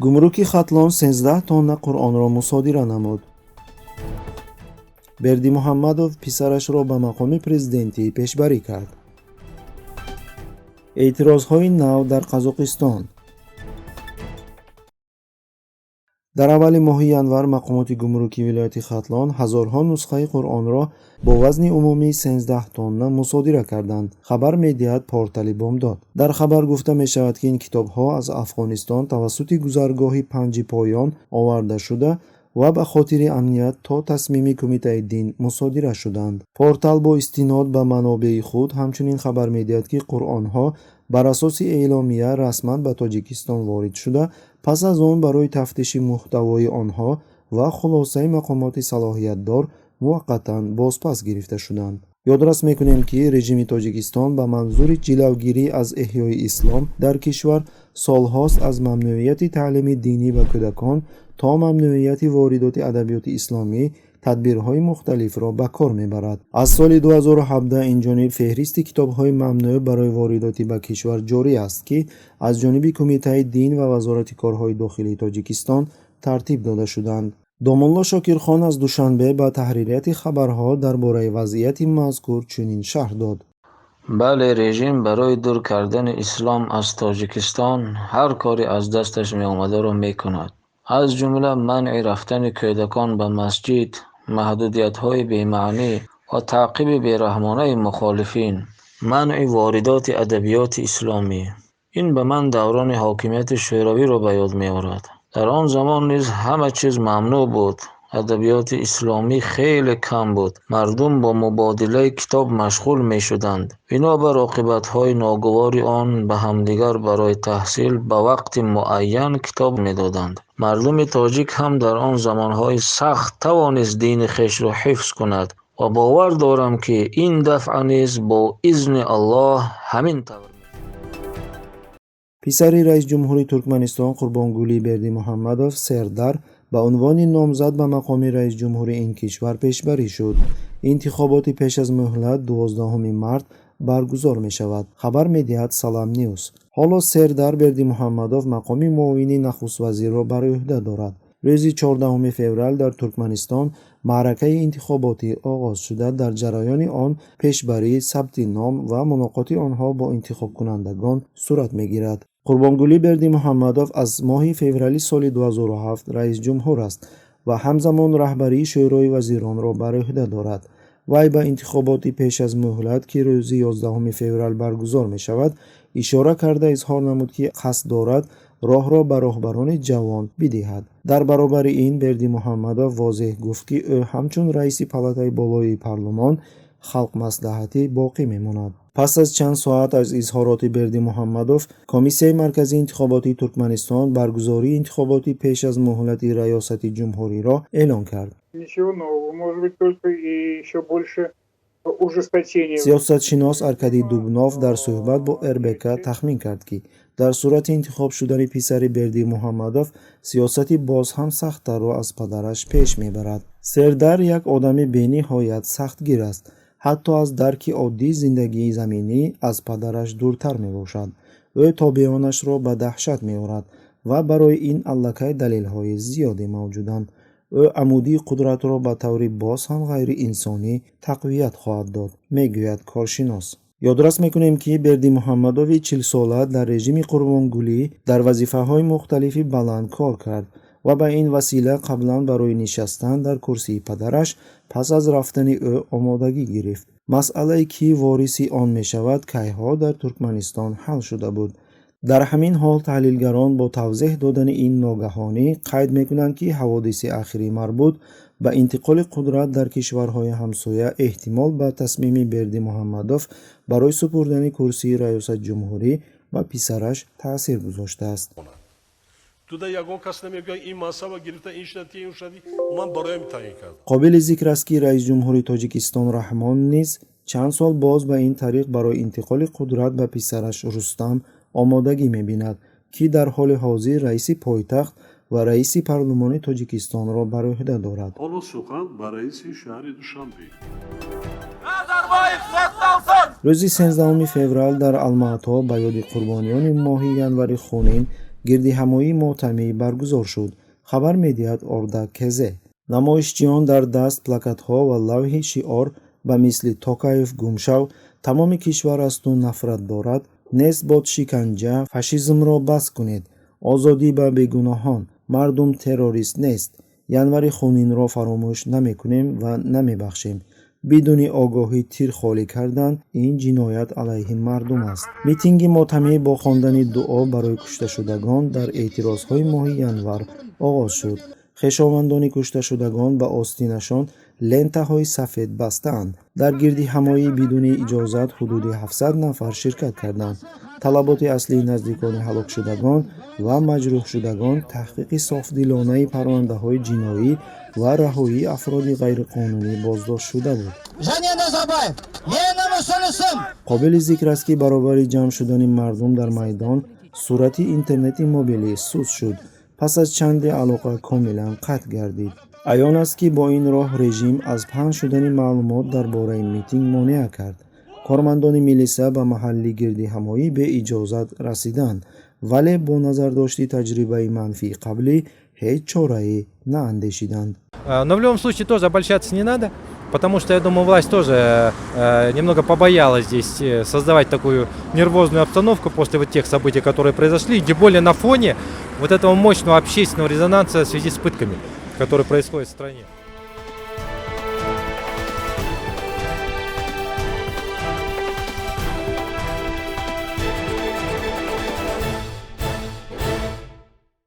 гумруки хатлон 13 тонна қуръонро мусодира намуд. бердимуҳаммадов писарашро ба мақоми президентӣ пешбарӣ кард. эътирозҳои нав дар Қазоқистон. дар аввали моҳи январ мақомоти гумрукии вилояти Хатлон ҳазорҳо нусхаи қуръонро бо вазни умумии 13 тонна мусодира карданд. хабар медиҳад портали Бомдод. дар хабар гуфта мешавад, ки ин китобҳо аз Афғонистон тавассути гузаргоҳи Панҷи Поён оварда шуда ва ба хотири амният то тасмими Кумитаи дин мусодира шуданд. Портал бо истинод ба манобеи худ ҳамчунин хабар медиҳад, ки қуръонҳо бар асоси эъломия расман ба Тоҷикистон ворид шуда, пас аз он барои тафтиши муҳтавои онҳо ва хулосаи мақомоти салоҳиятдор муваққатан бозпас гирифта шуданд. ёдрас мекунем, ки режими Тоҷикистон ба манзури ҷилавгирӣ аз эҳёи ислом дар кишвар солҳост аз мамнуияти таълими динӣ ба кӯдакон то мамнуияти воридоти адабиёти исломӣ тадбирҳои мухталифро ба кор мебарад. аз соли 2017 инҷониб феҳристи китобҳои мамнӯъ барои воридоти ба кишвар ҷорӣ аст, ки аз ҷониби Кумитаи дин ва Вазорати корҳои дохилии Тоҷикистон тартиб дода шуданд. Домулло Шокирхон аз Душанбе ба таҳририяти хабарҳо дар бораи вазъияти мазкур чунин шарҳ дод. бале, режим барои дур кардани ислом аз Тоҷикистон ҳар кори аз дасташ меомадаро мекунад. аз ҷумла манъи рафтани кӯдакон ба масҷид, маҳдудиятҳои бемаънӣ ва таъқиби бераҳмонаи мухолифин, манъи воридоти адабиёти исломӣ. ин ба ман даврони ҳокимияти шӯравиро ба ёд меорад. дар он замон низ ҳама чиз мамнӯъ буд. адабиёти исломӣ хеле кам буд. мардум бо мубодилаи китоб машғул мешуданд. бинобар оқибатҳои ногувори он ба ҳамдигар барои таҳсил ба вақти муайян китоб медоданд. мардуми тоҷик ҳам дар он замонҳои сахт тавонист дини хешро ҳифз кунад ва бовар дорам, ки ин дафъа низ бо изни Аллоҳ ҳамин тавр. писари раис ҷумҳури Туркманистон Қурбонгулӣ Бердимуҳаммадов Сердар ба унвони номзад ба мақоми раис ҷумҳури ин кишвар пешбарӣ шуд. интихоботи пеш аз муҳлат 12 март баргузор мешавад. хабар медиҳад Салам Ньюс. ҳоло Сердар Бердимуҳаммадов мақоми муовини нахуст-вазирро бар ӯҳда дорад. рӯзи 14 феврал дар Туркманистон маъракаи интихоботӣ оғоз шуда, дар ҷараёни он пешбарӣ, сабти ном ва мулоқоти онҳо бо интихобкунандагон сурат мегирад. Қурбонгулӣ Бердимуҳаммадов аз моҳи феврали соли 2007 раис ҷумҳур аст ва ҳамзамон раҳбарии шӯрои вазиронро бар ӯҳда дорад. вай ба интихоботи пеш аз муҳлат, ки рӯзи 11 феврал баргузор мешавад, ишора карда изҳор намуд, ки қасд дорад роҳро ба роҳбарони ҷавон бидиҳад. дар баробари ин Бердимуҳаммадов возеҳ гуфт, ки ӯ ҳамчун раиси палатаи болоии парлумон халқмаслиҳатӣ боқӣ мемонад. пас аз чанд соат аз изҳороти Бердимуҳаммадов, Комиссияи марказии интихоботии Туркманистон баргузории интихоботи пеш аз муҳлати раёсати ҷумҳуриро эълон кард. сиёсатшинос Аркадий Дубнов дар суҳбат бо РБК тахмин кард, ки дар сурати интихоб шудани писари Бердимуҳаммадов сиёсати боз ҳам сахттарро аз падараш пеш мебарад. Сердар як одами бениҳоят сахтгир аст. ҳатто аз дарки оддии зиндагии заминӣ аз падараш дуртар мебошад. ӯ тобеонашро ба даҳшат меорад ва барои ин аллакай далелҳои зиёде мавҷуданд. ӯ амудии қудратро ба таври боз ҳам ғайриинсонӣ тақвият хоҳад дод, мегӯяд коршинос. ёдрас мекунем, ки Бердимуҳаммадови 40 сола дар режими Қурбонгулӣ дар вазифаҳои мухталифи баланд кор кард ва ба ин васила қаблан барои нишастан дар курсии падараш пас аз рафтани ӯ омодагӣ гирифт. масъалае ки вориси он мешавад, кайҳо дар Туркманистон ҳал шуда буд. дар ҳамин ҳол таҳлилгарон бо тавзеҳ додани ин ногаҳонӣ қайд мекунанд, ки ҳаводиси ахирӣ марбут ба интиқоли қудрат дар кишварҳои ҳамсоя эҳтимол ба тасмими Бердимуҳаммадов барои супурдани курсии раёсатҷумҳурӣ ба писараш таъсир гузоштааст. қобили зикр аст, ки раис ҷумҳури Тоҷикистон Раҳмон низ чанд сол боз ба ин тариқ барои интиқоли қудрат ба писараш Рустам омодагӣ мебинад, ки дар ҳоли ҳозир раиси пойтахт ва раиси парлумони Тоҷикистонро бар ӯҳда дорад. ҳоло сухан ба раиси шаҳри Душанбе. рӯзи 13 феврал дар Алмаато ба ёди қурбониёни моҳи январи хунин гирдиҳамоии мотамӣ баргузор шуд. хабар медиҳад Орда Кезе. намоишчиён дар даст плакатҳо ва лавҳи шиор ба мисли «Токаев гумшав», «Тамоми кишвар аз ту нафрат дорад», «Нест бод шиканҷа», «Фашизмро бас кунед», «Озодӣ ба бегуноҳон», «Мардум террорист нест», «Январи хунинро фаромӯш намекунем ва намебахшем», бидуни огоҳӣ тир холӣ кардан ин ҷиноят алайҳи мардум аст. митинги мотамӣ бо хондани дуо барои кушташудагон дар эътирозҳои моҳи январ оғоз шуд. хешовандони кушташудагон ба остинашон лентаҳои сафед бастаанд. дар гирдиҳамоӣ бидуни иҷозат ҳудуди 700 нафар ширкат карданд. талаботи аслии наздикони ҳалокшудагон ва маҷрӯҳшудагон таҳқиқи софдилонаи парвандаҳои ҷиноӣ ва раҳоии афроди ғайриқонунӣ боздоштшуда буд. қобили зикр аст ки баробари ҷамъ шудани мардум дар майдон сурати интернети мобилӣ суст шуд. пас аз чанде алоқа комилан қатъ гардид. аён аст ки бо ин роҳ режим аз паҳн шудани маълумот дар бораи митинг монеа кард. кормандони милиса ба маҳалли гирдиҳамоӣ беиҷозат расиданд, вале бо назардошти таҷрибаи манфии қаблӣ ҳеҷ чораи наандешиданд. Но в любом случае тоже обольщаться не надо, потому что, я думаю, власть тоже немного побоялась здесь создавать такую нервозную обстановку после вот тех событий, которые произошли, тем более на фоне вот этого мощного общественного резонанса в связи с пытками, которые происходят в стране.